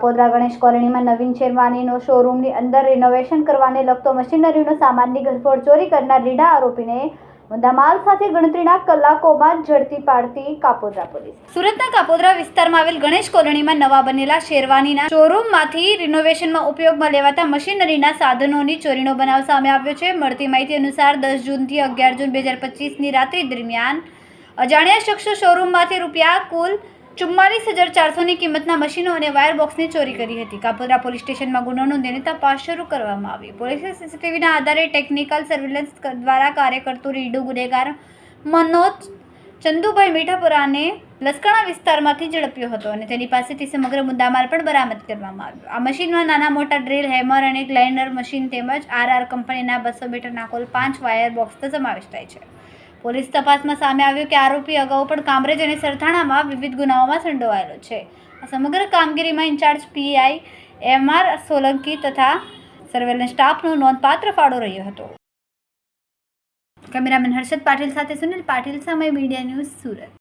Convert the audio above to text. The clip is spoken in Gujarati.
કાપોદ્રા ગણેશ કોલોનીમાં નવીન શેરવાનીનો શોરૂમની અંદર રિનોવેશન કરવાને લગતો મશીનરીનો સામાનની ઘરફોડ ચોરી કરનાર રીડા આરોપીને મુદ્દામાલ સાથે ગણતરીના કલાકોમાં ઝડપી પાડતી કાપોદ્રા પોલીસ. સુરતના કાપોદ્રા વિસ્તારમાં આવેલ ગણેશ કોલોનીમાં નવા બનેલા શેરવાનીના શોરૂમમાંથી રિનોવેશનમાં ઉપયોગમાં લેવાતા મશીનરીના સાધનોની ચોરીનો બનાવ સામે આવ્યો છે. મળતી માહિતી અનુસાર 10 જૂનથી 11 જૂન 2025ની રાત્રિ દરમિયાન અજાણ્યા શખ્સો શોરૂમમાંથી રૂપિયા કુલ 44,400ની કિંમતના મશીનો અને વાયર બોક્સની ચોરી કરી હતી. કાપોદ્રા પોલીસ સ્ટેશનમાં ગુનો નોંધીને તપાસ શરૂ કરવામાં આવી. પોલીસે સીસીટીવીના આધારે ટેકનિકલ સર્વેલન્સ દ્વારા કાર્ય કરતું રીડુ ગુનેગાર મનોજ ચંદુભાઈ મીઠાપુરાને લસકાણા વિસ્તારમાંથી ઝડપ્યો હતો અને તેની પાસેથી સમગ્ર મુદ્દામાલ પણ બરામદ કરવામાં આવ્યો. આ મશીનમાં નાના મોટા ડ્રીલ, હેમર અને ગ્રાઇન્ડર મશીન તેમજ RR કંપનીના 200 મીટરના કુલ 5 વાયર બોક્સનો સમાવેશ થાય છે. પોલીસ તપાસમાં સામે આવ્યું કે આરોપી અગાઉ પણ કામરેજ અને સરથાણામાં વિવિધ ગુનાઓમાં સંડોવાયેલો છે. આ સમગ્ર કામગીરીમાં ઇન્ચાર્જ PI MR સોલંકી તથા સર્વેલન્સ સ્ટાફનો નોંધપાત્ર ફાળો રહ્યો હતો. કેમેરામેન હર્ષદ પાટીલ સાથે સુનિલ પાટીલ, સમય મીડિયા ન્યૂઝ, સુરત.